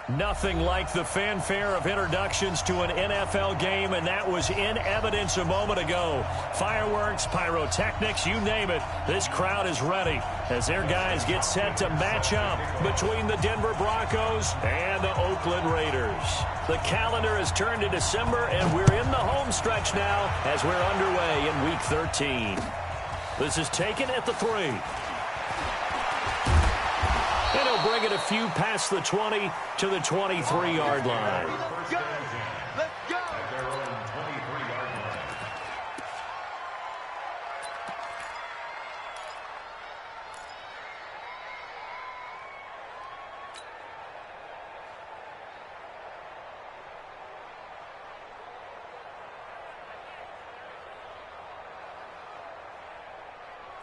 Nothing like the fanfare of introductions to an NFL game, and that was in evidence a moment ago. Fireworks, pyrotechnics, you name it. This crowd is ready as their guys get set to match up between the Denver Broncos and the Oakland Raiders. The calendar has turned to December, and we're in the home stretch now as we're underway in Week 13. This is taken at the 3. And he'll bring it a few past the 20 to the 23-yard line. Let's go.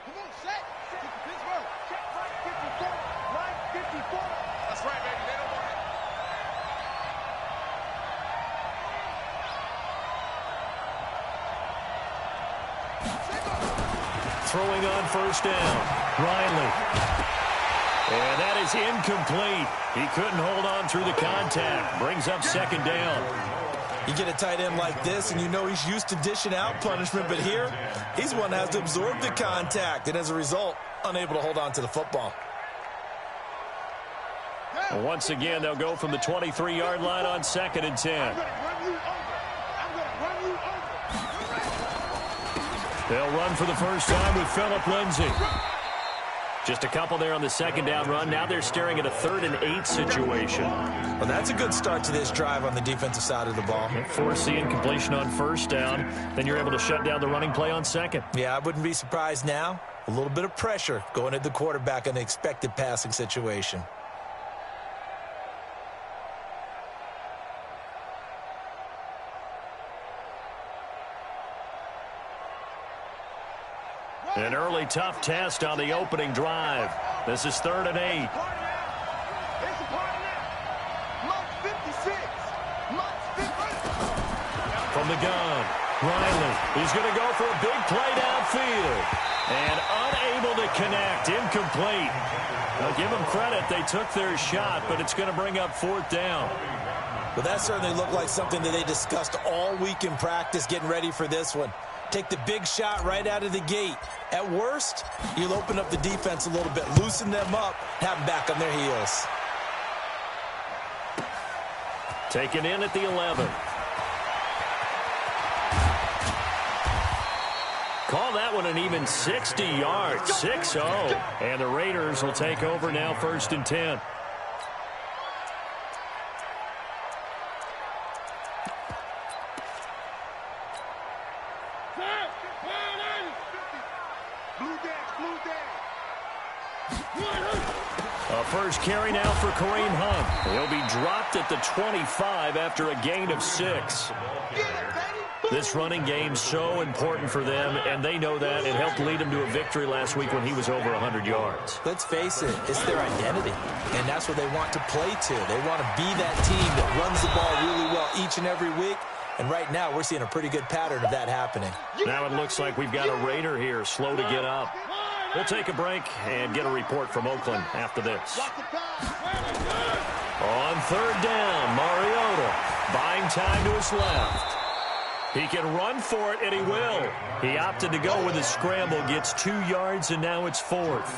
Come on, set. Pittsburgh. Check right 54. Right 54. That's right, baby. They don't want it. Throwing on first down. Riley. And that is incomplete. He couldn't hold on through the contact. Brings up second down. You get a tight end like this, and you know he's used to dishing out punishment, but here, he's one that has to absorb the contact, and as a result, unable to hold on to the football. Once again, they'll go from the 23-yard line on 2nd and 10. They'll run for the first time with Phillip Lindsay. Just a couple there on the second down run. Now they're staring at a 3rd and 8 situation. Well, that's a good start to this drive on the defensive side of the ball. Force the incompletion on first down. Then you're able to shut down the running play on 2nd. Yeah, I wouldn't be surprised now. A little bit of pressure going at the quarterback in an expected passing situation. An early tough test on the opening drive. This is 3rd and 8. From the gun, Riley. He's going to go for a big play downfield. And unable to connect. Incomplete. Now give them credit. They took their shot, but it's going to bring up 4th down. Well, that certainly looked like something that they discussed all week in practice getting ready for this one. Take the big shot right out of the gate. At worst, you'll open up the defense a little bit, loosen them up, have them back on their heels. Taken in at the 11. Call that one an even 60 yards, 6-0. And the Raiders will take over now 1st and 10. First carry now for Kareem Hunt. He'll be dropped at the 25 after a gain of 6. This running game's so important for them, and they know that. It helped lead them to a victory last week when he was over 100 yards. Let's face it, it's their identity, and that's what they want to play to. They want to be that team that runs the ball really well each and every week, and right now we're seeing a pretty good pattern of that happening. Now it looks like we've got a Raider here, slow to get up. We'll take a break and get a report from Oakland after this. On 3rd down, Mariota buying time to his left. He can run for it, and he will. He opted to go with a scramble, gets 2 yards, and now it's 4th.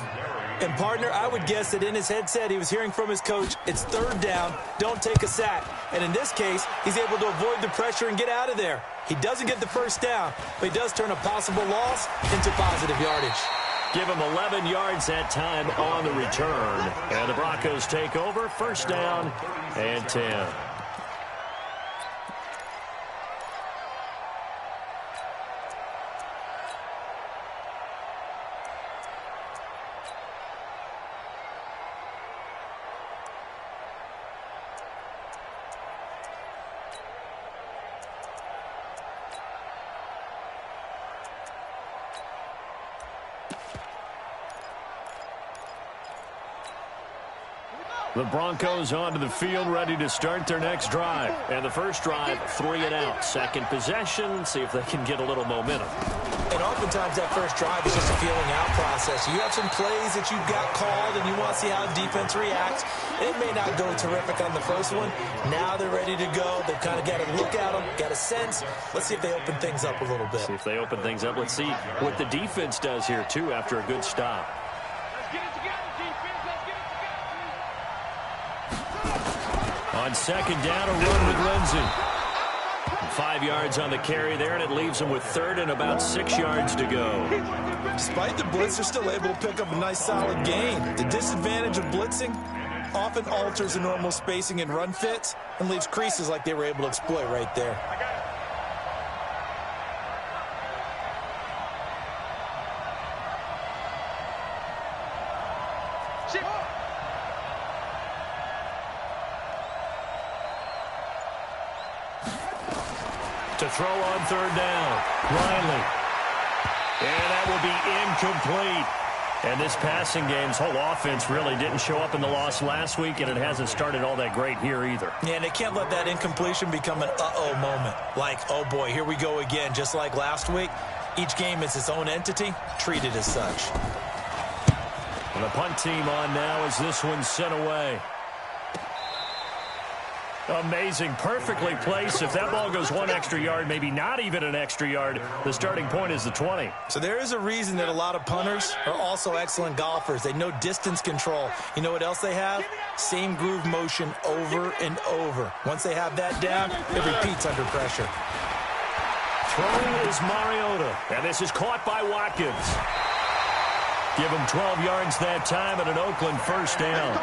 And, partner, I would guess that in his headset he was hearing from his coach, it's 3rd down, don't take a sack. And in this case, he's able to avoid the pressure and get out of there. He doesn't get the first down, but he does turn a possible loss into positive yardage. Give him 11 yards that time on the return. And the Broncos take over, 1st down and 10. The Broncos onto the field, ready to start their next drive. And the first drive, 3 and out. Second possession, see if they can get a little momentum. And oftentimes that first drive is just a feeling out process. You have some plays that you've got called and you want to see how the defense reacts. It may not go terrific on the first one. Now they're ready to go. They've kind of got to look at them, got a sense. Let's see if they open things up a little bit. See if they open things up. Let's see what the defense does here, too, after a good stop. Let's get it together, defense. Let's get it together. On second down, a run with Lindsey. 5 yards on the carry there, and it leaves them with third and about 6 yards to go. Despite the blitz, they're still able to pick up a nice solid gain. The disadvantage of blitzing often alters the normal spacing and run fits and leaves creases like they were able to exploit right there. To throw on third down, Riley. And that will be incomplete. And this passing game's whole offense really didn't show up in the loss last week, and it hasn't started all that great here either. Yeah, and they can't let that incompletion become an uh-oh moment. Like, oh boy, here we go again, just like last week. Each game is its own entity, treated as such. And the punt team on now as this one's sent away. Amazing, perfectly placed. If that ball goes 1 extra yard, maybe not even an extra yard, the starting point is the 20. So there is a reason that a lot of punters are also excellent golfers. They know distance control. You know what else they have? Same groove motion over and over. Once they have that down, it repeats under pressure. Throwing is Mariota, and this is caught by Watkins. Give him 12 yards that time and an Oakland first down.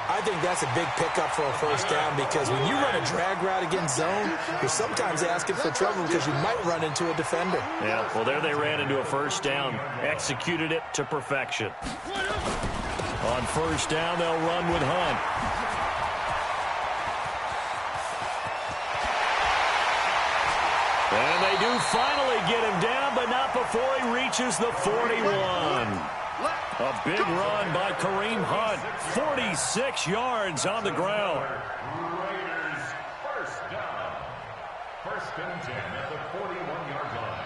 I think that's a big pickup for a first down because when you run a drag route against zone, you're sometimes asking for trouble because you might run into a defender. Yeah, well, there they ran into a first down. Executed it to perfection. On first down, they'll run with Hunt. And they do finally get him down, but not before he reaches the 41. A big run by Kareem Hunt. 46 yards on the ground. Raiders first down. First and 10 at the 41-yard line.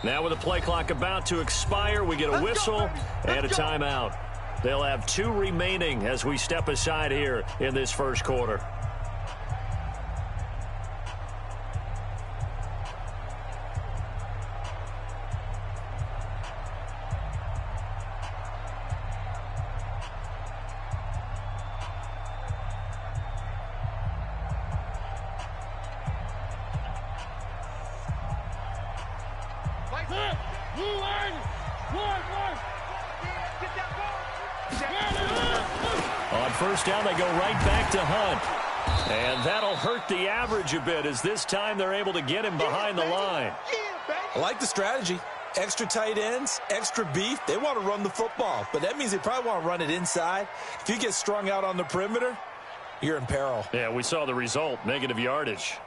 Now with the play clock about to expire, we get a whistle and a timeout. They'll have 2 remaining as we step aside here in this first quarter. On first down, they go right back to Hunt. And that'll hurt the average a bit as this time they're able to get him behind the line. I like the strategy. Extra tight ends, extra beef. They want to run the football, but that means they probably want to run it inside. If you get strung out on the perimeter, you're in peril. Yeah, we saw the result, negative yardage.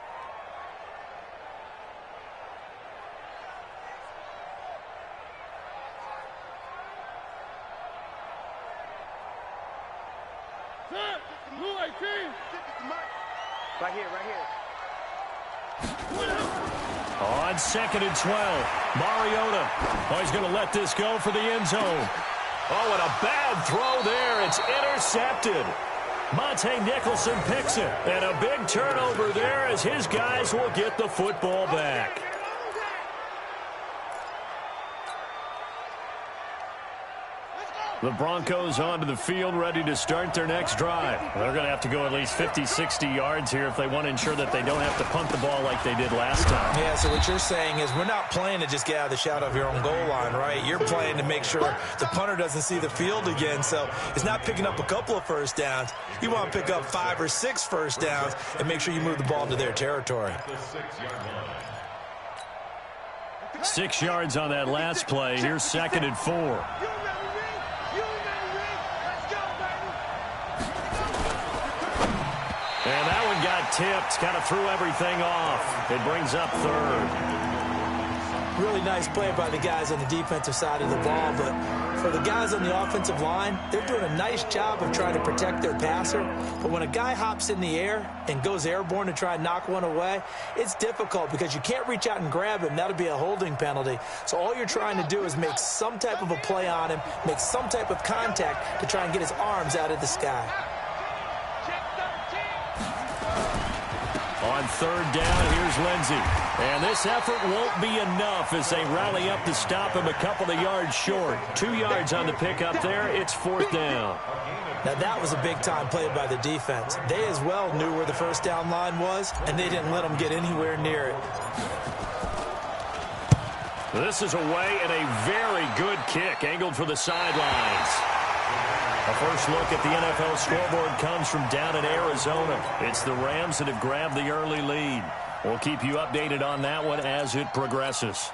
Right here, right here. On second and 12, Mariota. Oh, he's going to let this go for the end zone. Oh, and a bad throw there. It's intercepted. Monte Nicholson picks it. And a big turnover there as his guys will get the football back. The Broncos onto the field, ready to start their next drive. They're going to have to go at least 50, 60 yards here if they want to ensure that they don't have to punt the ball like they did last time. Yeah, so what you're saying is we're not playing to just get out of the shadow of your own goal line, right? You're playing to make sure the punter doesn't see the field again. So it's not picking up a couple of first downs. You want to pick up 5 or 6 first downs and make sure you move the ball into their territory. 6 yards on that last play. Here's second and 4. And that one got tipped. Kind of threw everything off. It brings up third. Really nice play by the guys on the defensive side of the ball, but for the guys on the offensive line, they're doing a nice job of trying to protect their passer. But when a guy hops in the air and goes airborne to try and knock one away, it's difficult because you can't reach out and grab him. That'll be a holding penalty. So all you're trying to do is make some type of a play on him, make some type of contact to try and get his arms out of the sky. On third down, here's Lindsey. And this effort won't be enough as they rally up to stop him a couple of yards short. 2 yards on the pickup there. It's fourth down. Now, that was a big-time play by the defense. They as well knew where the first down line was, and they didn't let them get anywhere near it. This is away and a very good kick angled for the sidelines. A first look at the NFL scoreboard comes from down in Arizona. It's the Rams that have grabbed the early lead. We'll keep you updated on that one as it progresses.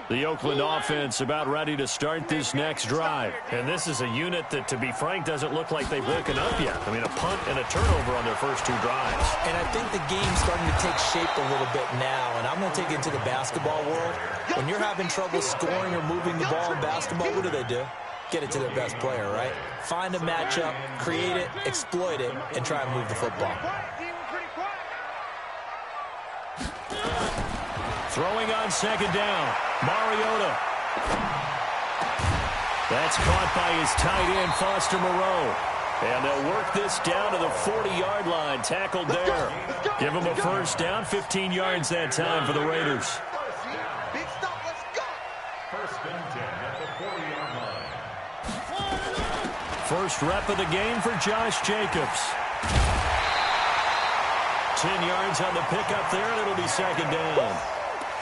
The Oakland offense about ready to start this next drive. And this is a unit that, to be frank, doesn't look like they've woken up yet. I mean, a punt and a turnover on their first 2 drives. And I think the game's starting to take shape a little bit now. And I'm going to take it to the basketball world. When you're having trouble scoring or moving the ball in basketball, what do? Get it to their best player, right? Find a matchup, create it, exploit it, and try and move the football. Throwing on second down, Mariota. That's caught by his tight end, Foster Moreau. And they'll work this down to the 40-yard line, tackled there. Give them a first down, 15 yards that time for the Raiders. Big stop, let's go. First and 10 at the 40-yard line. First rep of the game for Josh Jacobs. 10 yards on the pickup there, and it'll be second down.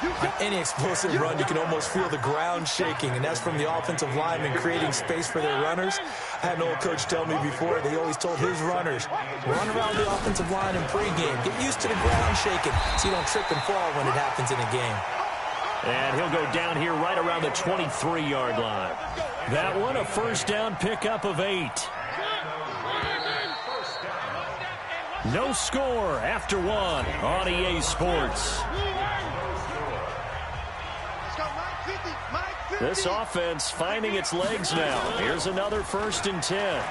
On any explosive run, you can almost feel the ground shaking, and that's from the offensive linemen creating space for their runners. I had an old coach tell me before, they always told his runners, run around the offensive line in pregame. Get used to the ground shaking so you don't trip and fall when it happens in a game. And he'll go down here right around the 23-yard line. That one, a first down pickup of 8. No score after 1 on EA Sports. This offense finding its legs now. Here's another first and 10.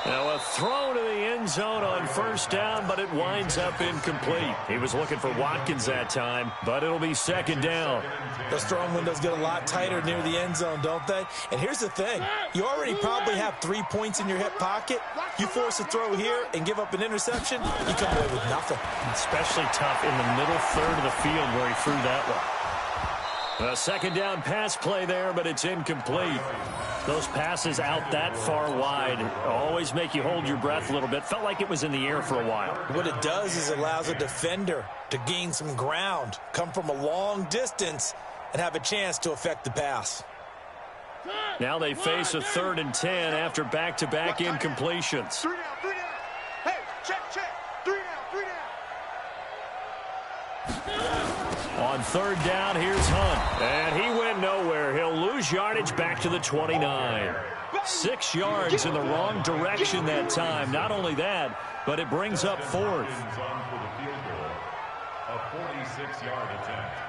Now a throw to the end zone on first down, but it winds up incomplete. He was looking for Watkins that time, but it'll be second down. Those throwing windows get a lot tighter near the end zone, don't they? And here's the thing. You already probably have 3 points in your hip pocket. You force a throw here and give up an interception, you come away with nothing. Especially tough in the middle third of the field where he threw that one. A second down pass play there, but it's incomplete. Those passes out that far wide always make you hold your breath a little bit. Felt like it was in the air for a while. What it does is it allows a defender to gain some ground, come from a long distance, and have a chance to affect the pass. Now they face a 3rd and 10 after back-to-back incompletions. 3 down, 3 down. Hey, check. 3 down, 3 down. On third down, here's Hunt. And he went nowhere. He'll lose yardage back to the 29. 6 yards in the wrong direction that time. Not only that, but it brings up 4th. A 46-yard attempt.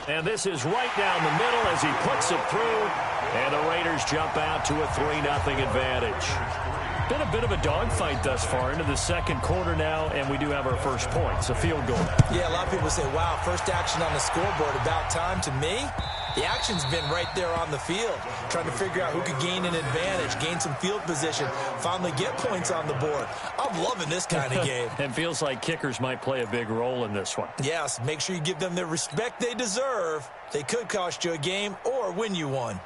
And this is right down the middle as he puts it through. And the Raiders jump out to a 3-0 advantage. Been a bit of a dogfight thus far into the second quarter now, and we do have our first points, a field goal. Yeah, a lot of people say, wow, first action on the scoreboard, about time. To me, the action's been right there on the field, trying to figure out who could gain an advantage, gain some field position, finally get points on the board. I'm loving this kind of game. And feels like kickers might play a big role in this one. Yes, make sure you give them the respect they deserve. They could cost you a game or win you one.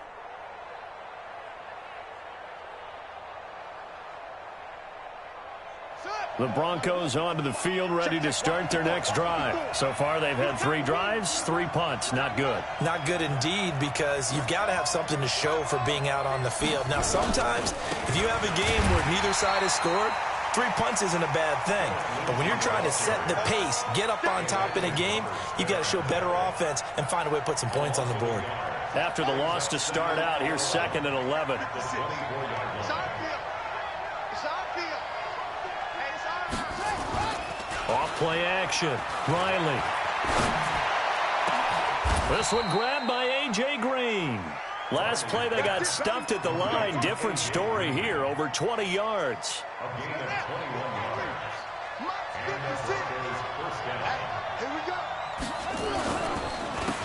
Set. The Broncos onto the field, ready to start their next drive. So far, they've had 3 drives, 3 punts. Not good. Not good indeed, because you've got to have something to show for being out on the field. Now, sometimes, if you have a game where neither side has scored, 3 punts isn't a bad thing. But when you're trying to set the pace, get up on top in a game, you've got to show better offense and find a way to put some points on the board. After the loss to start out, here's 2nd and 11. Off play action. Riley. This one grabbed by A.J. Green. Last play, they got stuffed at the line. Different story here, over 20 yards.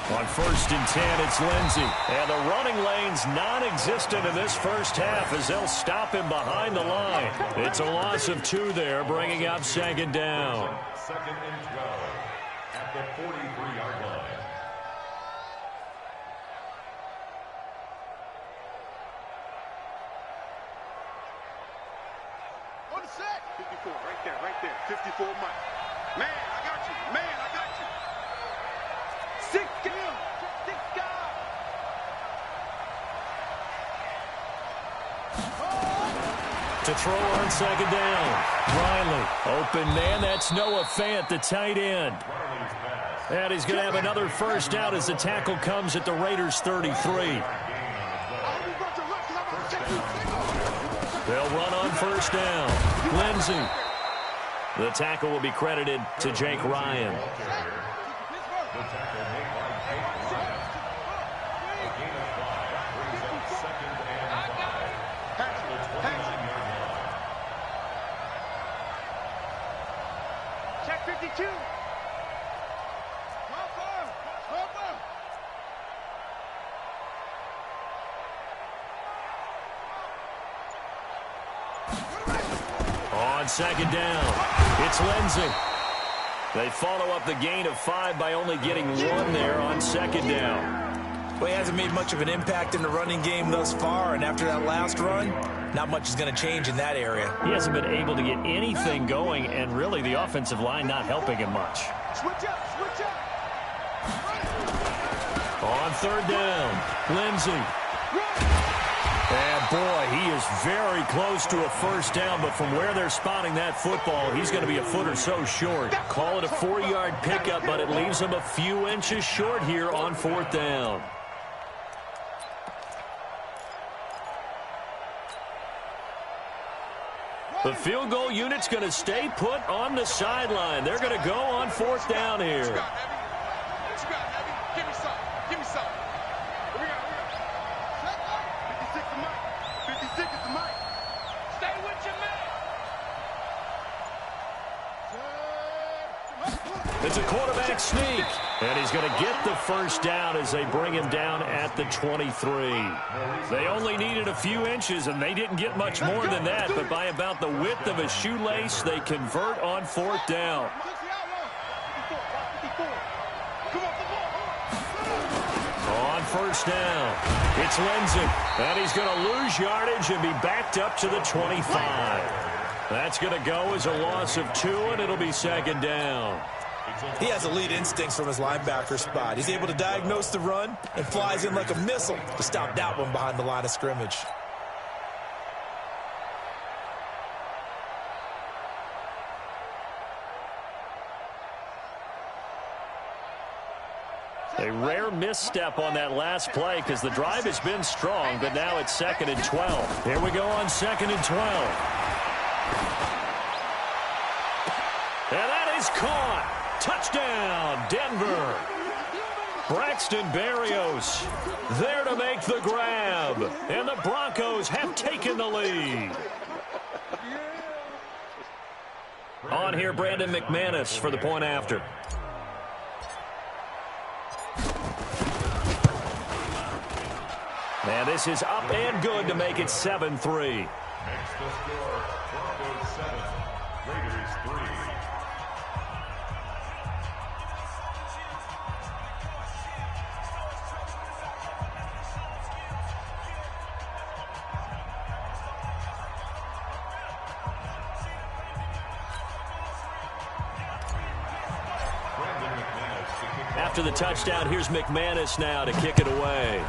On 1st and 10, it's Lindsey. And the running lane's non-existent in this first half as they'll stop him behind the line. It's a loss of 2 there, bringing up 2nd down. 2nd and 12 at the 43-yard line. On the set. 54, right there. 54, Mike. Man, I got you. Man, I got you. 6 guys. To throw on 2nd down. Riley. Open man. That's Noah Fant, the tight end. And he's going to have another first down as the tackle comes at the Raiders' 33. They'll run on 1st down. Lindsey. The tackle will be credited to Jake Ryan. The tackle made by Jake Ryan. A gain of 5 brings up 2nd and 5 at the 29-yard line. Check 52. On 2nd down, it's Lindsey. They follow up the gain of 5 by only getting 1 there on 2nd down. Well, he hasn't made much of an impact in the running game thus far, and after that last run, not much is going to change in that area. He hasn't been able to get anything going, and really the offensive line not helping him much. Switch up. On 3rd down, Lindsey. And boy, he is very close to a first down, but from where they're spotting that football, he's going to be a foot or so short. Call it a 4-yard pickup, but it leaves him a few inches short here on 4th down. The field goal unit's going to stay put on the sideline. They're going to go on 4th down here. What you got, Heavy? Give me some. Here we go. 56 to Mike. 56 is the Mike. Stay with your man. It's a quarterback sneak. And he's going to get the first down as they bring him down at the 23. They only needed a few inches, and they didn't get much more than that. But by about the width of a shoelace, they convert on 4th down. On 1st down, it's Lindsey. And he's going to lose yardage and be backed up to the 25. That's going to go as a loss of 2, and it'll be 2nd down. He has elite instincts from his linebacker spot. He's able to diagnose the run and flies in like a missile to stop that one behind the line of scrimmage. A rare misstep on that last play because the drive has been strong, but now it's 2nd and 12. Here we go on 2nd and 12. And that is caught. Touchdown, Denver. Braxton Berrios there to make the grab. And the Broncos have taken the lead. On here, Brandon McManus for the point after. And this is up and good to make it 7-3. Makes the score Broncos 7, Raiders 3. after the touchdown. Here's McManus now to kick it away.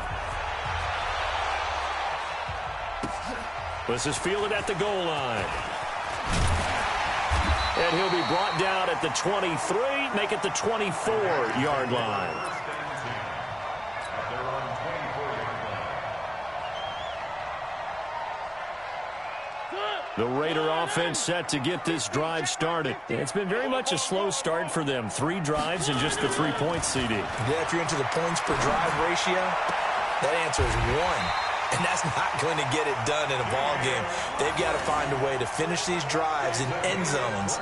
This is fielded at the goal line. And he'll be brought down at the 23, make it the 24-yard line. The Raider offense set to get this drive started. It's been very much a slow start for them. 3 drives and just the 3 points, CD. Yeah, if you're into the points per drive ratio, that answer is 1. And that's not going to get it done in a ball game. They've got to find a way to finish these drives in end zones,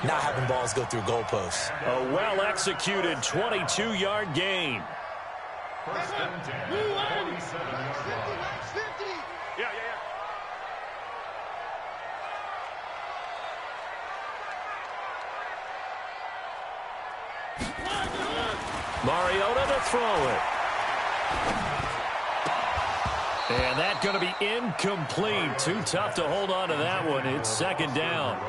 not having balls go through goalposts. A well-executed 22-yard gain. First and 10, 47-yard line. Yeah. Mariota to throw it. And that's going to be incomplete. Too tough to hold on to that one. It's second down.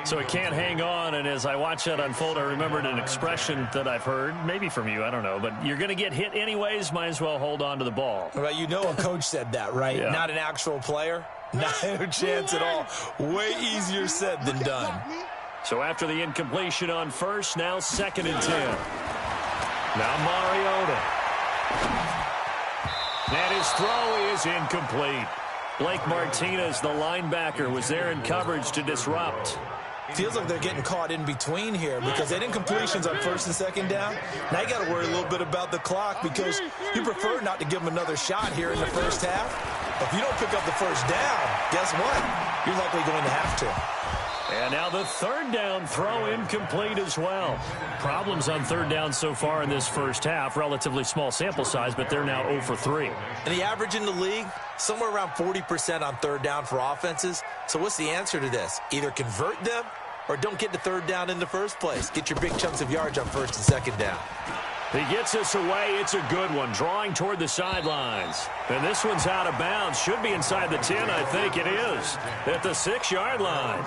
So it can't hang on, and as I watch that unfold, I remembered an expression that I've heard, maybe from you, I don't know, but you're going to get hit anyways, might as well hold on to the ball. Well, you know a coach said that, right? Yeah. Not an actual player. No chance at all. Way easier said than done. So after the incompletion on first, now second and 10. Now Mariota. And his throw is incomplete. Blake Martinez, the linebacker, was there in coverage to disrupt. Feels like they're getting caught in between here because they didn't completions on first and second down. Now you got to worry a little bit about the clock because you prefer not to give them another shot here in the first half. If you don't pick up the first down, guess what? You're likely going to have to. And now the third down throw incomplete as well. Problems on third down so far in this first half. Relatively small sample size, but they're now 0 for 3. And the average in the league, somewhere around 40% on third down for offenses. So what's the answer to this? Either convert them or don't get the third down in the first place. Get your big chunks of yards on first and second down. He gets us away. It's a good one. Drawing toward the sidelines. And this one's out of bounds. Should be inside the 10. I think it is. At the 6-yard line.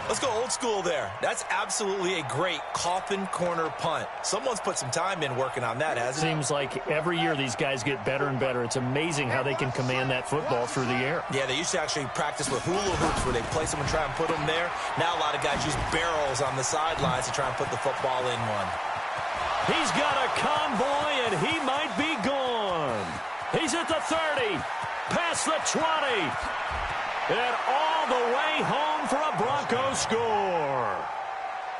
Let's go old school there. That's absolutely a great coffin corner punt. Someone's put some time in working on that, hasn't it? Seems like every year these guys get better and better. It's amazing how they can command that football through the air. Yeah, they used to actually practice with hula hoops where they place them and try and put them there. Now a lot of guys use barrels on the sidelines to try and put the football in one. He's got a convoy, and he might be gone. He's at the 30, past the 20, and all the way home for a Broncos score.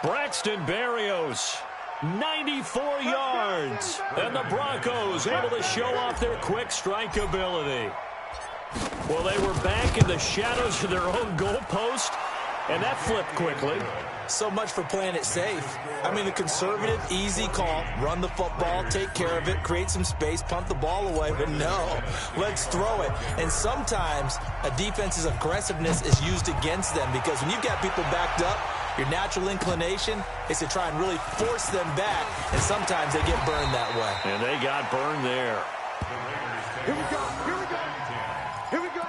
Braxton Berrios, 94 yards, and the Broncos able to show off their quick strike ability. Well, they were back in the shadows of their own goalpost, and that flipped quickly. So much for playing it safe. I mean, the conservative, easy call, run the football, take care of it, create some space, punt the ball away. But no, let's throw it. And sometimes a defense's aggressiveness is used against them because when you've got people backed up, your natural inclination is to try and really force them back, and sometimes they get burned that way. And they got burned there. Here we go. Here we go. Here we go.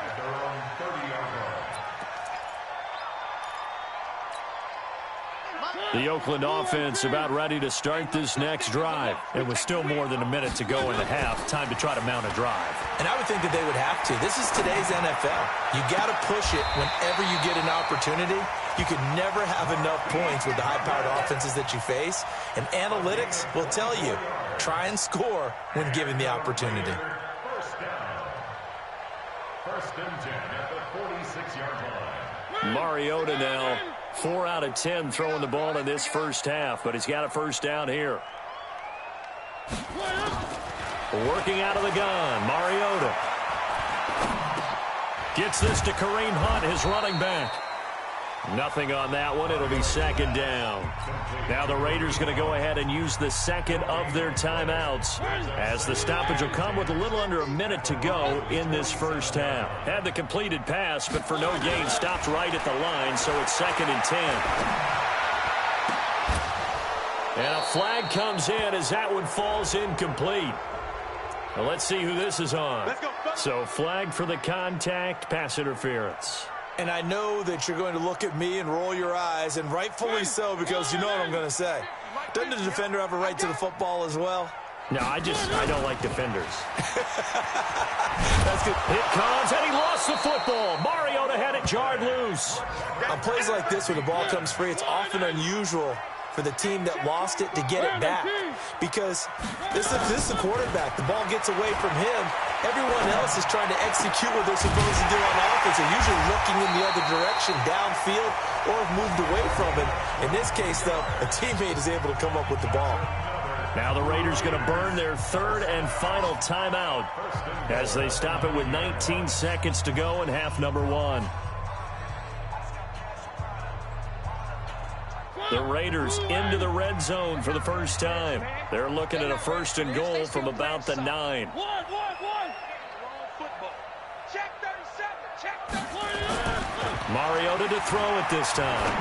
The Oakland offense about ready to start this next drive. And with still more than a minute to go in the half, time to try to mount a drive. And I would think that they would have to. This is today's NFL. You got to push it whenever you get an opportunity. You can never have enough points with the high-powered offenses that you face. And analytics will tell you, try and score when given the opportunity. First down. First and 10 at the 46-yard line. Mariota now 4 out of 10 throwing the ball in this first half, but he's got a first down here. Working out of the gun, Mariota. Gets this to Kareem Hunt, his running back. Nothing on that one. It'll be second down. Now the Raiders going to go ahead and use the second of their timeouts as the stoppage will come with a little under a minute to go in this first half. Had the completed pass, but for no gain, stopped right at the line, so it's second and 10. And a flag comes in as that one falls incomplete. Well, let's see who this is on. Let's go. So flag for the contact, pass interference. And I know that you're going to look at me and roll your eyes, and rightfully so, because you know what I'm going to say. Doesn't the defender have a right to the football as well? No, I don't like defenders. That's good. It comes, and he lost the football. Mariota had it jarred loose. On plays like this, when the ball comes free, it's often unusual for the team that lost it to get it back. Because this is the quarterback. The ball gets away from him. Everyone else is trying to execute what they're supposed to do on offense. They're usually looking in the other direction, downfield, or have moved away from it. In this case, though, a teammate is able to come up with the ball. Now the Raiders going to burn their third and final timeout as they stop it with 19 seconds to go in half number one. The Raiders into the red zone for the first time. They're looking at a first and goal from about the 9. Mariota to throw it this time.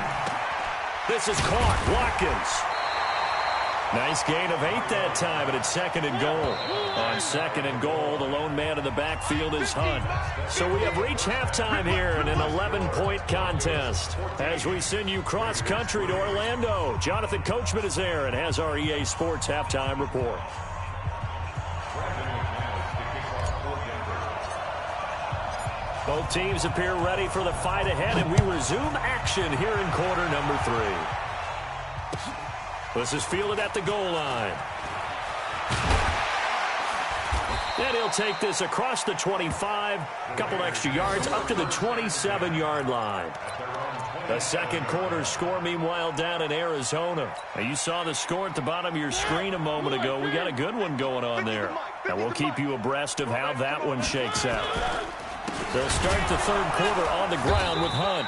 This is caught. Watkins. Nice gain of 8 that time, and it's second and goal. On second and goal, the lone man in the backfield is Hunt. So we have reached halftime here in an 11-point contest. As we send you cross-country to Orlando, Jonathan Coachman is there and has our EA Sports halftime report. Both teams appear ready for the fight ahead, and we resume action here in quarter number 3. This is fielded at the goal line. And he'll take this across the 25, a couple extra yards, up to the 27-yard line. The second quarter score, meanwhile, down in Arizona. Now, you saw the score at the bottom of your screen a moment ago. We got a good one going on there. And we'll keep you abreast of how that one shakes out. They'll start the third quarter on the ground with Hunt.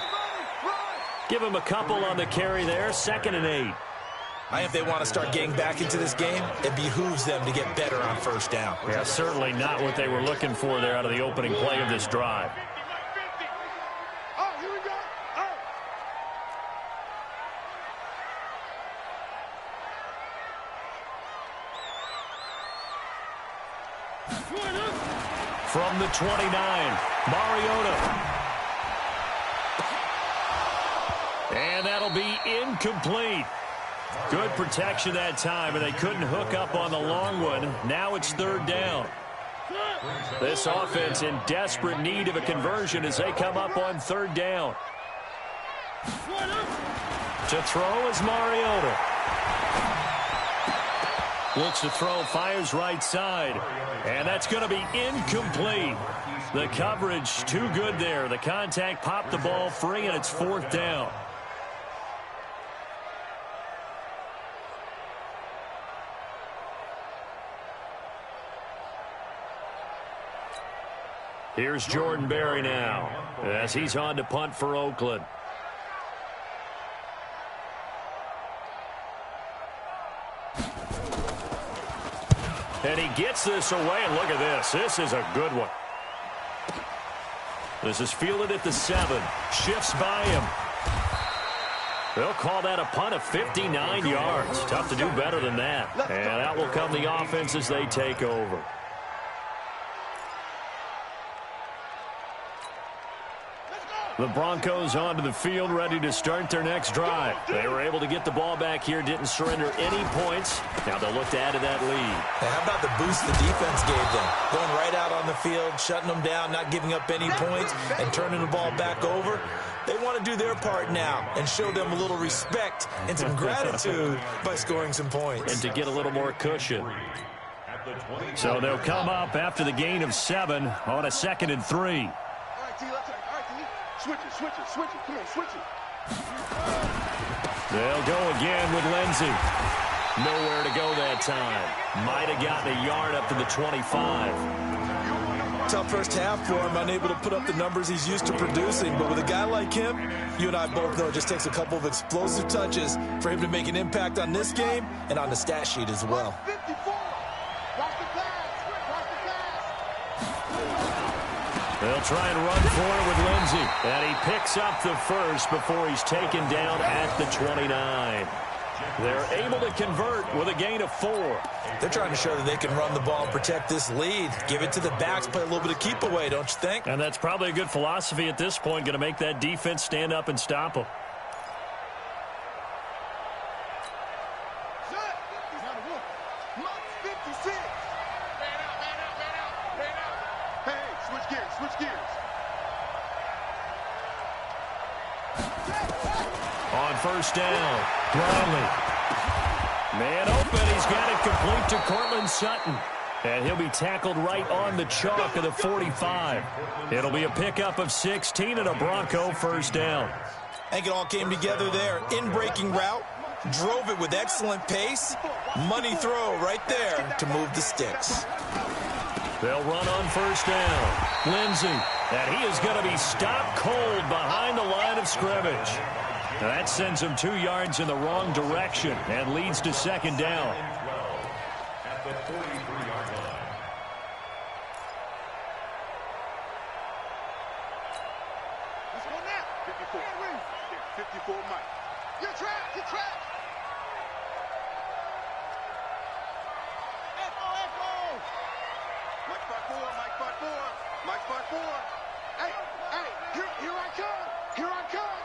Give him a couple on the carry there, second and 8. If they want to start getting back into this game, it behooves them to get better on first down. Yeah, certainly not what they were looking for there out of the opening play of this drive. Oh, here we go. From the 29, Mariota. And that'll be incomplete. Good protection that time, and they couldn't hook up on the long one. Now it's third down. This offense in desperate need of a conversion as they come up on third down. To throw is Mariota. Looks to throw, fires right side. And that's going to be incomplete. The coverage too good there. The contact popped the ball free, and it's fourth down. Here's Jordan Berry now as he's on to punt for Oakland. And he gets this away, and look at this. This is a good one. This is fielded at the 7. Shifts by him. They'll call that a punt of 59 yards. Tough to do better than that. And out will come the offense as they take over. The Broncos onto the field, ready to start their next drive. They were able to get the ball back here, didn't surrender any points. Now they'll look to add to that lead. How about the boost the defense gave them? Going right out on the field, shutting them down, not giving up any points, and turning the ball back over. They want to do their part now and show them a little respect and some gratitude by scoring some points. And to get a little more cushion. So they'll come up after the gain of 7 on a 2nd and 3. All right, T, let's all right, T. Switch it. Come on, switch it. They'll go again with Lindsey. Nowhere to go that time. Might have gotten a yard up to the 25. Tough first half for him, unable to put up the numbers he's used to producing. But with a guy like him, you and I both know it just takes a couple of explosive touches for him to make an impact on this game and on the stat sheet as well. 54. Watch the pass. They'll try and run for it with Lindsey. And he picks up the first before he's taken down at the 29. They're able to convert with a gain of 4. They're trying to show that they can run the ball and protect this lead. Give it to the backs, play a little bit of keep away, don't you think? And that's probably a good philosophy at this point, going to make that defense stand up and stop them. On first down, Riley. Man open, he's got it complete to Cortland Sutton. And he'll be tackled right on the chalk of the 45. It'll be a pickup of 16 and a Bronco first down. I think it all came together there. In-breaking route, drove it with excellent pace. Money throw right there to move the sticks. They'll run on first down. Lindsey, and he is going to be stopped cold behind the line of scrimmage. Now that sends him 2 yards in the wrong direction and leads to second down. At the 43-yard line. Let's go now. 54. 54, Mike. You're trapped. You're trapped. Echo. Mike 5-4. Mike 5-4. Mike 5-4. Hey. Here I come. Here I come.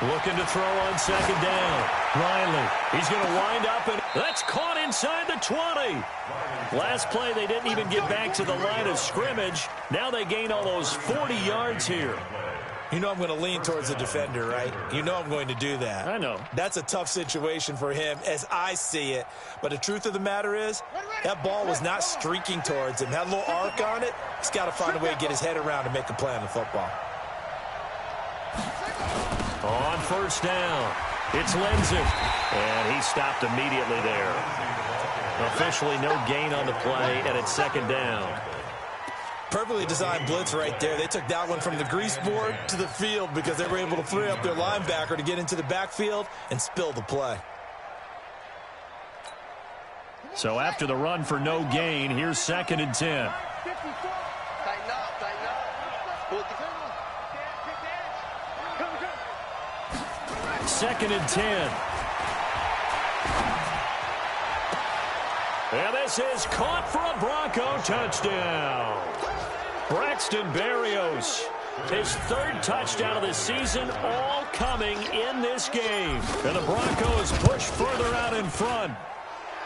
Looking to throw on second down. Riley, he's going to wind up, and that's caught inside the 20. Last play, they didn't even get back to the line of scrimmage. Now they gain almost 40 yards here. You know I'm going to lean towards the defender, right? You know I'm going to do that. I know. That's a tough situation for him as I see it. But the truth of the matter is, that ball was not streaking towards him. Had a little arc on it. He's got to find a way to get his head around and make a play on the football. On first down, it's Lindsey. And he stopped immediately there. Officially no gain on the play, and it's second down. Perfectly designed blitz right there. They took that one from the grease board to the field because they were able to free up their linebacker to get into the backfield and spill the play. So after the run for no gain, here's second and 10. Tighten up. Second and 10. And this is caught for a Bronco touchdown. Braxton Berrios, his 3rd touchdown of the season, all coming in this game. And the Broncos push further out in front.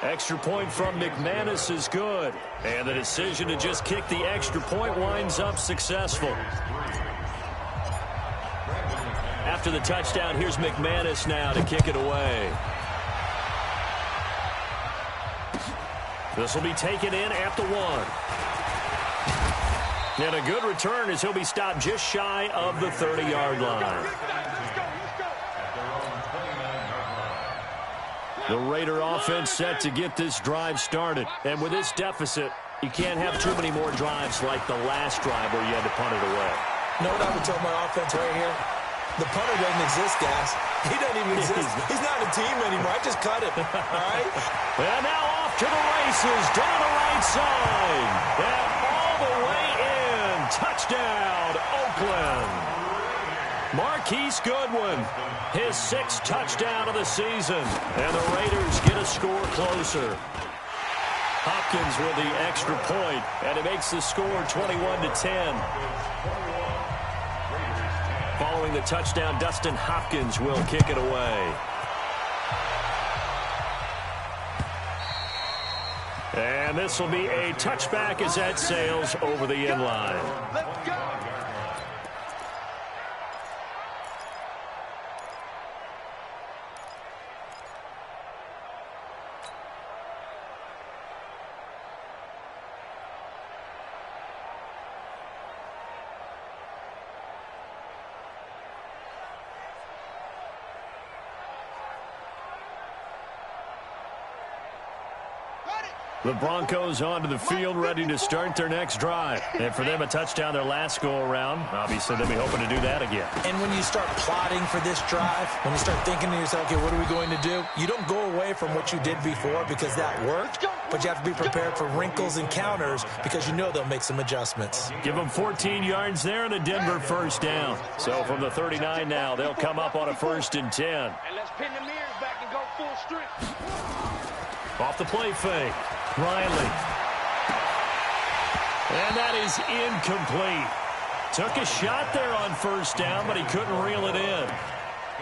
Extra point from McManus is good. And the decision to just kick the extra point winds up successful. After the touchdown, here's McManus now to kick it away. This will be taken in at the 1. And a good return as he'll be stopped just shy of the 30-yard line. The Raider offense set to get this drive started. And with this deficit, you can't have too many more drives like the last drive where you had to punt it away. You know what I would tell my offense right here? The punter doesn't exist, guys. He doesn't even exist. He's not a team anymore. I just cut him. All right? And now off to the races down the right side. And all the way in. Touchdown, Oakland. Marquise Goodwin, his 6th touchdown of the season. And the Raiders get a score closer. Hopkins with the extra point, and it makes the score 21-10. Following the touchdown, Dustin Hopkins will kick it away. And this will be a touchback as that sails over the end line. Let's go. The Broncos onto the field, ready to start their next drive. And for them, a touchdown their last go-around. Obviously, they'll be hoping to do that again. And when you start plotting for this drive, when you start thinking to yourself, okay, what are we going to do? You don't go away from what you did before because that worked, but you have to be prepared for wrinkles and counters because you know they'll make some adjustments. Give them 14 yards there and a Denver first down. So from the 39 now, they'll come up on a 1st and 10. And let's pin the mirrors back and go full strength. Off the play fake. Riley. And that is incomplete. Took a shot there on 1st down, but he couldn't reel it in.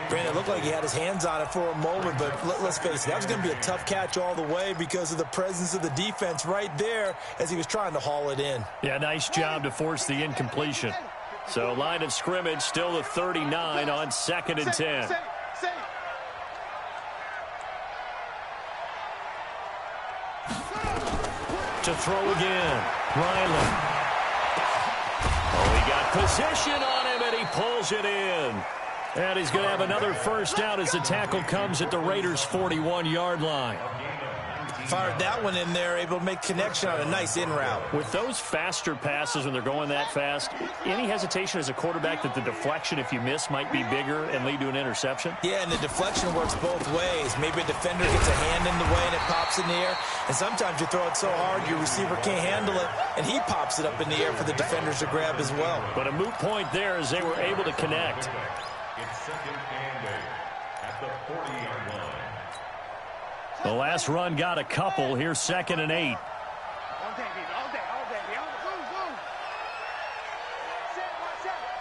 Brandon, it looked like he had his hands on it for a moment, but let's face it, that was going to be a tough catch all the way because of the presence of the defense right there as he was trying to haul it in. Yeah, nice job to force the incompletion. So line of scrimmage still the 39 on 2nd and 10. To throw again. Riley. Oh, he got position on him, and he pulls it in. And he's going to have another 1st down as the tackle comes at the Raiders' 41-yard line. Fired that one in there, able to make connection on a nice in route. With those faster passes when they're going that fast, any hesitation as a quarterback that the deflection, if you miss, might be bigger and lead to an interception? Yeah, and the deflection works both ways. Maybe a defender gets a hand in the way and it pops in the air. And sometimes you throw it so hard your receiver can't handle it, and he pops it up in the air for the defenders to grab as well. But a moot point there as they were able to connect. It's 2nd and 8 at the 40-yard line. The last run got a couple. Here's 2nd and 8. All day, baby, all day.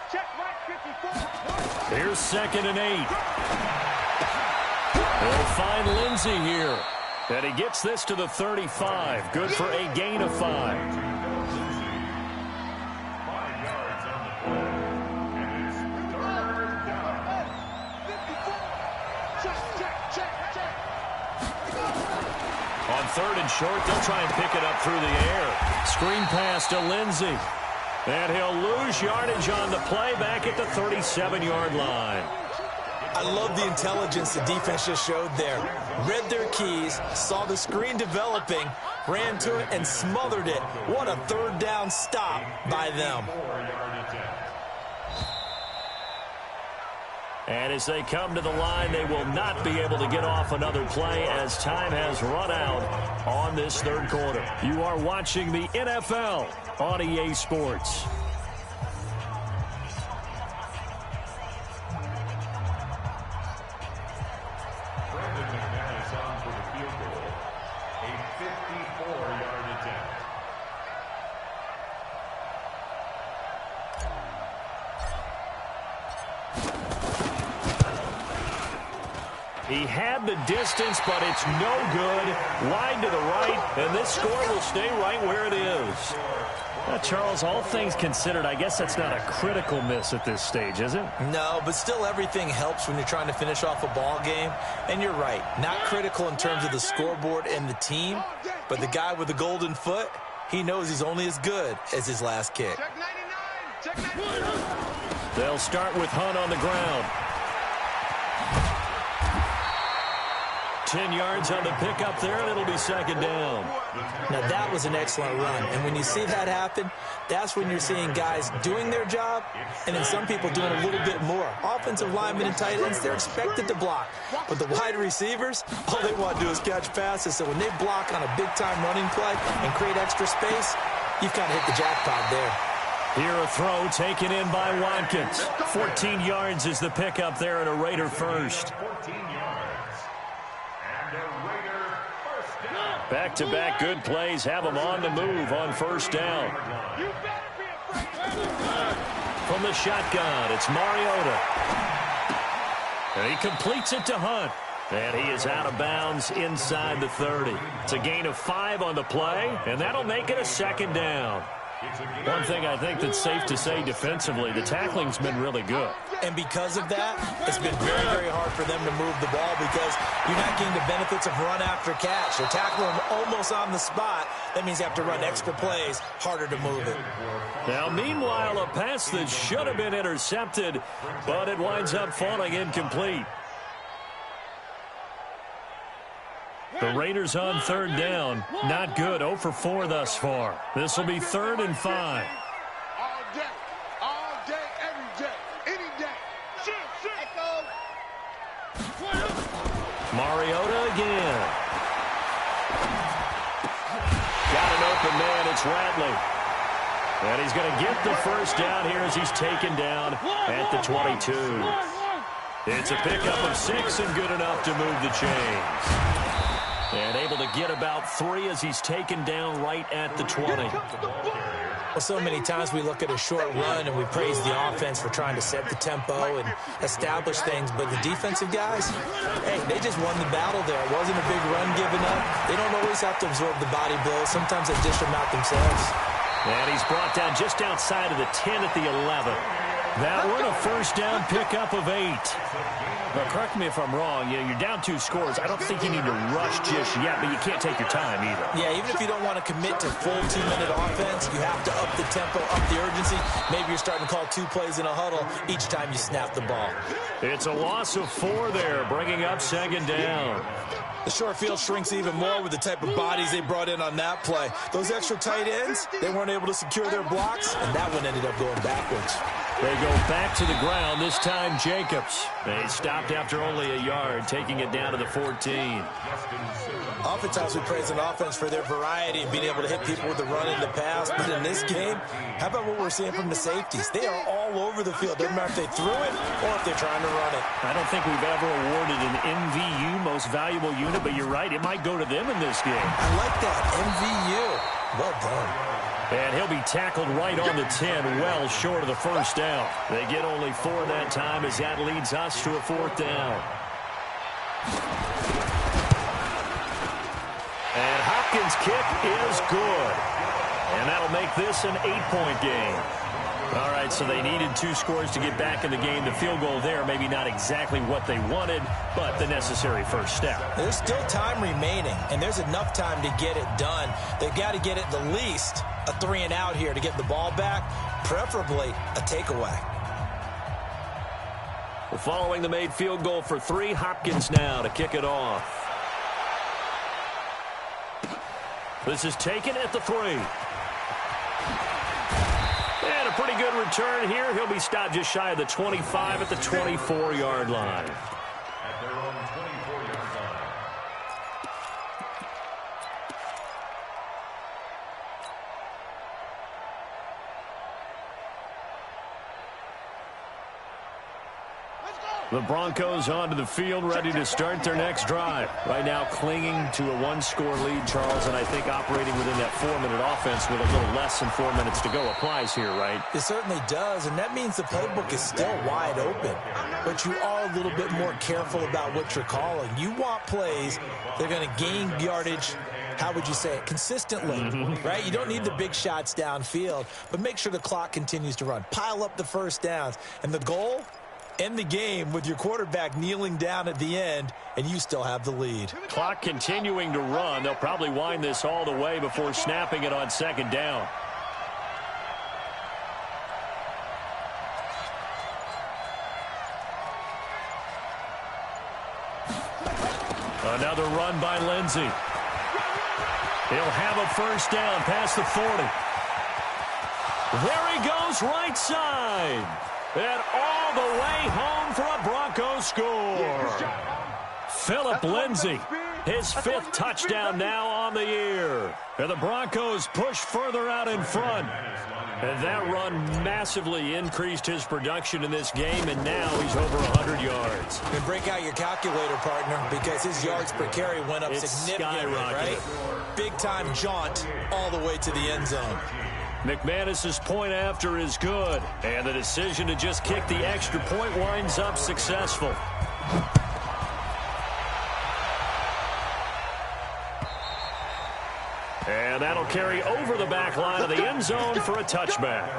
Check right 54. Here's 2nd and 8. They'll find Lindsey here. And he gets this to the 35. Good for a gain of 5. 5 yards on the play. And it's 3rd down. 54. Check. On 3rd and short, they'll try and pick it up through the air. Screen pass to Lindsey. And he'll lose yardage on the play back at the 37-yard line. I love the intelligence the defense just showed there. Read their keys, saw the screen developing, ran to it, and smothered it. What a 3rd down stop by them. And as they come to the line, they will not be able to get off another play as time has run out on this 3rd quarter. You are watching the NFL on EA Sports. For the field goal, a 54-yard attempt. He had the distance, but it's no good. Wide to the right, and this score will stay right where it is. Charles, all things considered, I guess that's not a critical miss at this stage, is it? No, but still everything helps when you're trying to finish off a ball game. And you're right, not critical in terms of the scoreboard and the team, but the guy with the golden foot, he knows he's only as good as his last kick. Check 99. They'll start with Hunt on the ground. 10 yards on the pickup there, and it'll be 2nd down. Now, that was an excellent run. And when you see that happen, that's when you're seeing guys doing their job and then some people doing a little bit more. Offensive linemen and tight ends, they're expected to block. But the wide receivers, all they want to do is catch passes. So when they block on a big-time running play and create extra space, you've kind of hit the jackpot there. Here a throw taken in by Watkins. 14 yards is the pickup there at a Raider first. 14 yards. And a Raider first down. Back-to-back good plays have them on the move on 1st down. You better be afraid. From the shotgun, it's Mariota. And he completes it to Hunt. And he is out of bounds inside the 30. It's a gain of 5 on the play, and that'll make it a 2nd down. One thing I think that's safe to say defensively, the tackling's been really good. And because of that, it's been very, very hard for them to move the ball because you're not getting the benefits of run after catch. They're tackling them almost on the spot. That means you have to run extra plays, harder to move it. Now, meanwhile, a pass that should have been intercepted, but it winds up falling incomplete. The Raiders on third down. Not good. 0 for 4 thus far. This will be 3rd and 5. All day, every day, any day. Mariota again. Got an open man. It's Radley. And he's going to get the first down here as he's taken down at the 22. It's a pickup of 6 and good enough to move the chains. And able to get about 3 as he's taken down right at the 20. Well, so many times we look at a short run and we praise the offense for trying to set the tempo and establish things, but the defensive guys, hey, they just won the battle there. It wasn't a big run given up. They don't always have to absorb the body blows. Sometimes they dish them out themselves. And he's brought down just outside of the 10 at the 11. That one a first down pickup of 8. Now, correct me if I'm wrong. You're down 2 scores. I don't think you need to rush just yet, but you can't take your time either. Yeah, even if you don't want to commit to full 2-minute offense, you have to up the tempo, up the urgency. Maybe you're starting to call 2 plays in a huddle each time you snap the ball. It's a loss of 4 there, bringing up 2nd down. The short field shrinks even more with the type of bodies they brought in on that play. Those extra tight ends, they weren't able to secure their blocks, and that one ended up going backwards. They go back to the ground, this time Jacobs. They stopped after only a yard, taking it down to the 14. Oftentimes we praise an offense for their variety and being able to hit people with the run and the pass, but in this game, how about what we're seeing from the safeties? They are all over the field. Doesn't matter if they threw it or if they're trying to run it. I don't think we've ever awarded an MVU, most valuable unit, but you're right, it might go to them in this game. I like that, MVU. Well done. And he'll be tackled right on the 10, well short of the first down. They get only 4 that time as that leads us to a 4th down. And Hopkins' kick is good. And that'll make this an 8-point game. All right, so they needed 2 scores to get back in the game. The field goal there, maybe not exactly what they wanted, but the necessary first step. There's still time remaining, and there's enough time to get it done. They've got to get it the least a 3-and-out here to get the ball back, preferably a takeaway. Well, following the made field goal for 3, Hopkins now to kick it off. This is taken at the 3. And a pretty good return here. He'll be stopped just shy of the 25 at the 24-yard line. At their own 24-yard line. The Broncos onto the field, ready to start their next drive. Right now clinging to a 1-score lead, Charles, and I think operating within that 4-minute offense with a little less than 4 minutes to go applies here, right? It certainly does, and that means the playbook is still wide open. But you are a little bit more careful about what you're calling. You want plays that are going to gain yardage, how would you say it, consistently, right? You don't need the big shots downfield, but make sure the clock continues to run. Pile up the first downs, and the goal, end the game with your quarterback kneeling down at the end, and you still have the lead. Clock continuing to run. They'll probably wind this all the way before snapping it on 2nd down. Another run by Lindsey. He'll have a first down past the 40. There he goes, right side. And all the way home for a Broncos score. Phillip Lindsay, his 5th touchdown now on the year. And the Broncos push further out in front. And that run massively increased his production in this game, and now he's over 100 yards. And break out your calculator, partner, because his yards per carry went up significantly, right? Big-time jaunt all the way to the end zone. McManus's point after is good, and the decision to just kick the extra point winds up successful. And that'll carry over the back line of the end zone for a touchback.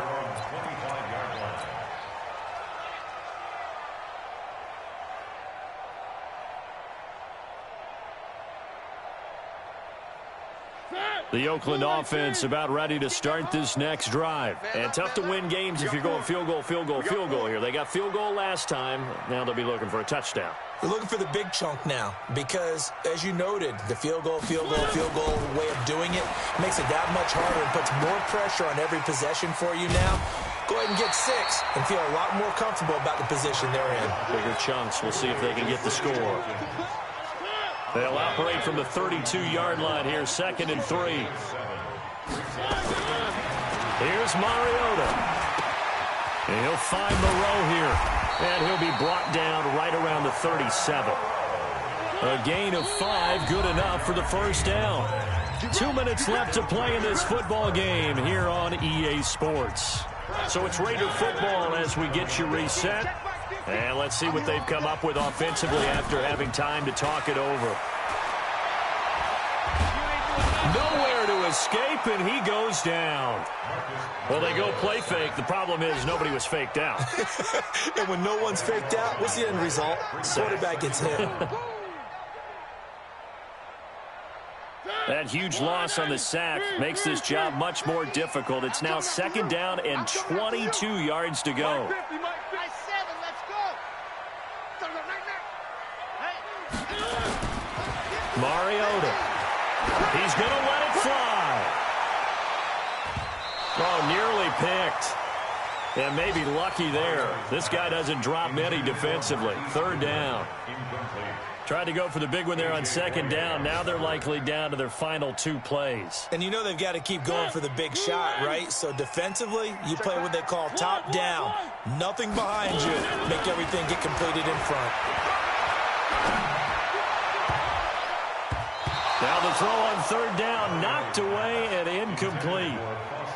The Oakland offense about ready to start this next drive. And tough to win games if you're going field goal, field goal, field goal here. They got field goal last time. Now they'll be looking for a touchdown. We're looking for the big chunk now because, as you noted, the field goal way of doing it makes it that much harder and puts more pressure on every possession for you now. Go ahead and get 6 and feel a lot more comfortable about the position they're in. Bigger chunks. We'll see if they can get the score. They'll operate from the 32-yard line here, 2nd and 3. Here's Mariota. And he'll find Moreau here. And he'll be brought down right around the 37. A gain of 5, good enough for the first down. 2 minutes left to play in this football game here on EA Sports. So it's Raider football as we get you reset. And let's see what they've come up with offensively after having time to talk it over. Nowhere to escape, and he goes down. Well, they go play fake. The problem is nobody was faked out. And when no one's faked out, what's the end result? Quarterback gets hit. That huge loss on the sack makes this job much more difficult. It's now 2nd down and 22 yards to go. Mariota. He's going to let it fly. Oh, nearly picked. And maybe lucky there. This guy doesn't drop many defensively. 3rd down. Tried to go for the big one there on 2nd down. Now they're likely down to their final 2 plays. And you know they've got to keep going for the big shot, right? So defensively, you play what they call top down. Nothing behind you. Make everything get completed in front. Now the throw on 3rd down, knocked away and incomplete.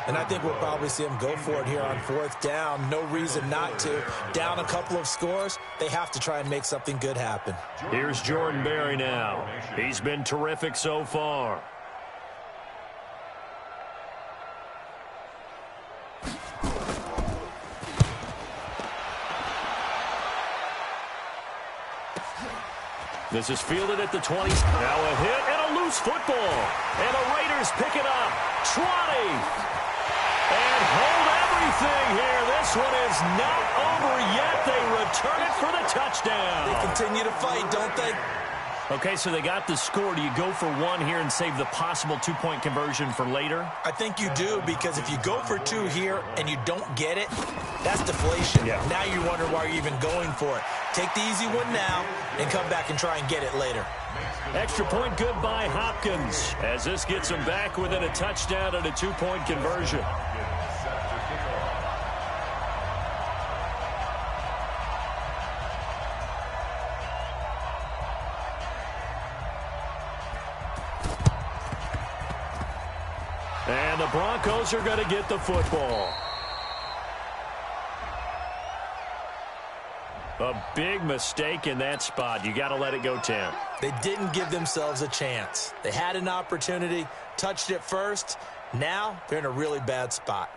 And I think we'll probably see them go for it here on 4th down. No reason not to. Down a couple of scores, they have to try and make something good happen. Here's Jordan Berry now. He's been terrific so far. This is fielded at the 20. Now a hit and a loose football. And the Raiders pick it up. 20. And hold everything here. This one is not over yet. They return it for the touchdown. They continue to fight, don't they? Okay, so they got the score. Do you go for 1 here and save the possible 2-point conversion for later? I think you do, because if you go for 2 here and you don't get it, that's deflation. Yeah. Now you wonder why you're even going for it. Take the easy one now and come back and try and get it later. Extra point good by Hopkins, as this gets them back within a touchdown and a 2-point conversion. And the Broncos are going to get the football. A big mistake in that spot. You got to let it go 10. They didn't give themselves a chance. They had an opportunity, touched it first. Now they're in a really bad spot.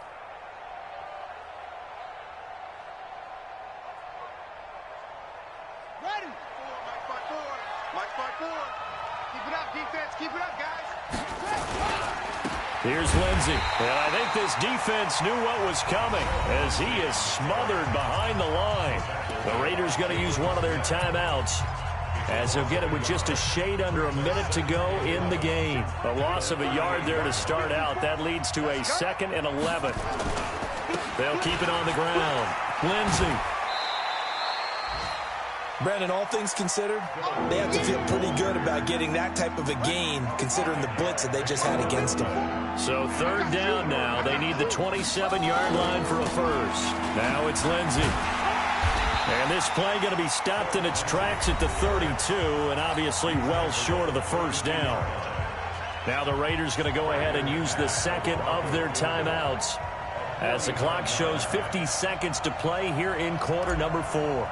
Ready. Mike 5-4. Keep it up, defense. Keep it up, guys. Here's Lindsey. And I think this defense knew what was coming as he is smothered behind the line. The Raiders going to use one of their timeouts as they'll get it with just a shade under a minute to go in the game. A loss of a yard there to start out. That leads to a 2nd and 11. They'll keep it on the ground. Lindsey. Brandon, all things considered, they have to feel pretty good about getting that type of a gain, considering the blitz that they just had against them. So 3rd down now. They need the 27-yard line for a first. Now it's Lindsey. And this play going to be stopped in its tracks at the 32, and obviously well short of the first down. Now the Raiders going to go ahead and use the 2nd of their timeouts as the clock shows 50 seconds to play here in quarter number 4.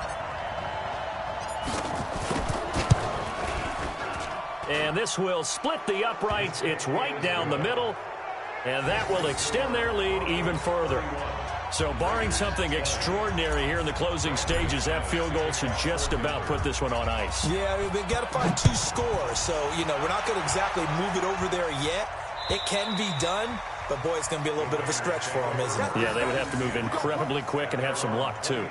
And this will split the uprights. It's right down the middle, and that will extend their lead even further. So barring something extraordinary here in the closing stages, that field goal should just about put this one on ice. Yeah, they've got to find 2 scores. So, you know, we're not going to exactly move it over there yet. It can be done, but, boy, it's going to be a little bit of a stretch for them, isn't it? Yeah, they would have to move incredibly quick and have some luck, too.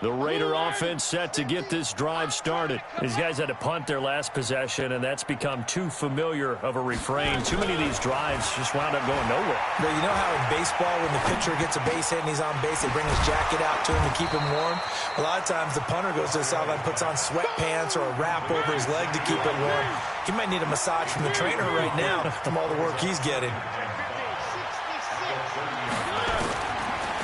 The Raider offense set to get this drive started. These guys had to punt their last possession, and that's become too familiar of a refrain. Too many of these drives just wound up going nowhere. But you know how in baseball, when the pitcher gets a base hit and he's on base, they bring his jacket out to him to keep him warm? A lot of times the punter goes to the sideline, puts on sweatpants or a wrap over his leg to keep it warm. He might need a massage from the trainer right now from all the work he's getting.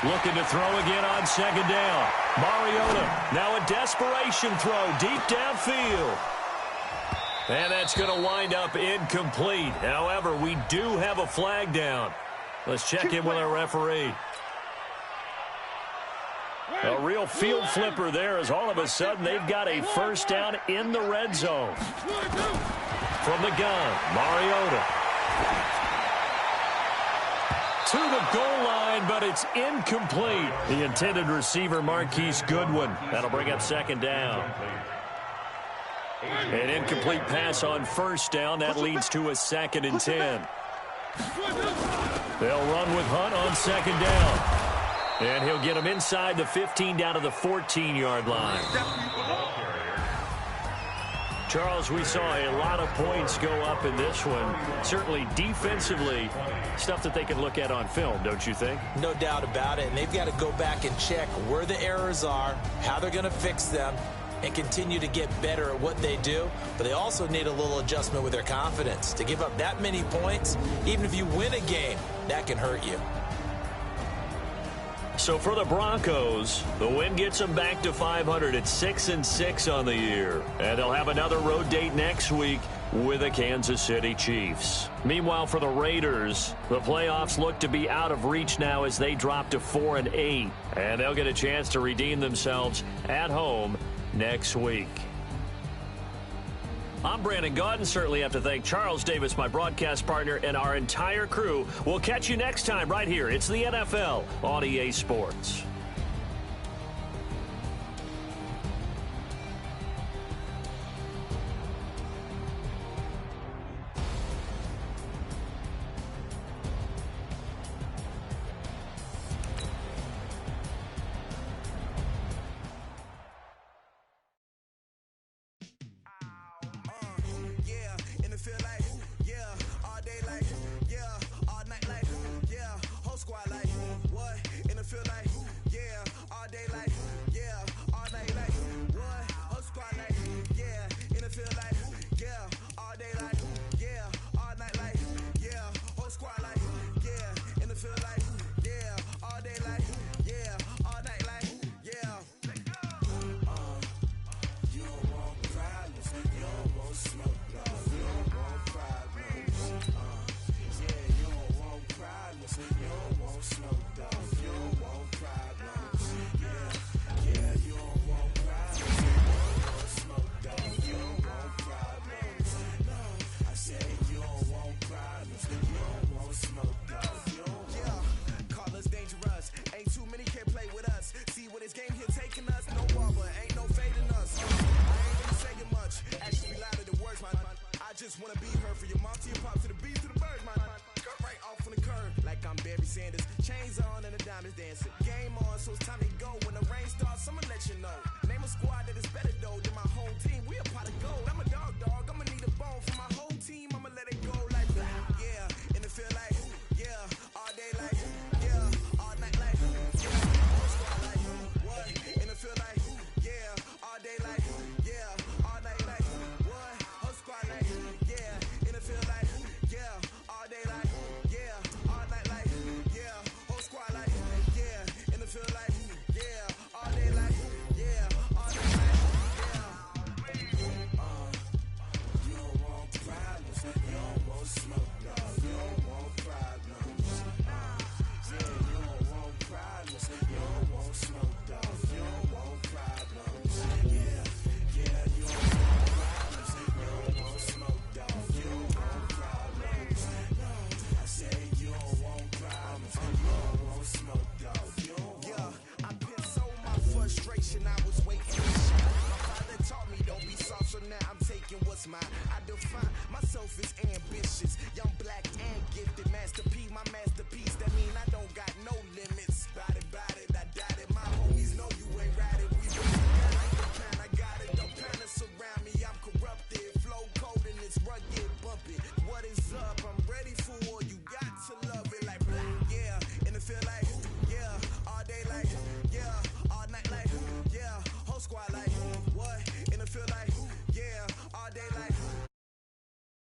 Looking to throw again on second down. Mariota, now a desperation throw deep downfield. And that's going to wind up incomplete. However, we do have a flag down. Let's check in with our referee. A real field flipper there as all of a sudden they've got a first down in the red zone. From the gun, Mariota. To the goal line, but it's incomplete. The intended receiver, Marquise Goodwin. That'll bring up second down. An incomplete pass on first down. That leads to a 2nd and 10. They'll run with Hunt on second down. And he'll get him inside the 15 down to the 14-yard line. Charles, we saw a lot of points go up in this one. Certainly defensively, stuff that they can look at on film, don't you think? No doubt about it. And they've got to go back and check where the errors are, how they're going to fix them, and continue to get better at what they do. But they also need a little adjustment with their confidence. To give up that many points, even if you win a game, that can hurt you. So for the Broncos, the win gets them back to 500 at 6-6 on the year. And they'll have another road date next week with the Kansas City Chiefs. Meanwhile, for the Raiders, the playoffs look to be out of reach now as they drop to 4-8. And they'll get a chance to redeem themselves at home next week. I'm Brandon Gaudin. Certainly have to thank Charles Davis, my broadcast partner, and our entire crew. We'll catch you next time right here. It's the NFL on EA Sports. I define myself as ambitious, young, black, and gifted. Master P, my masterpiece. That mean I don't got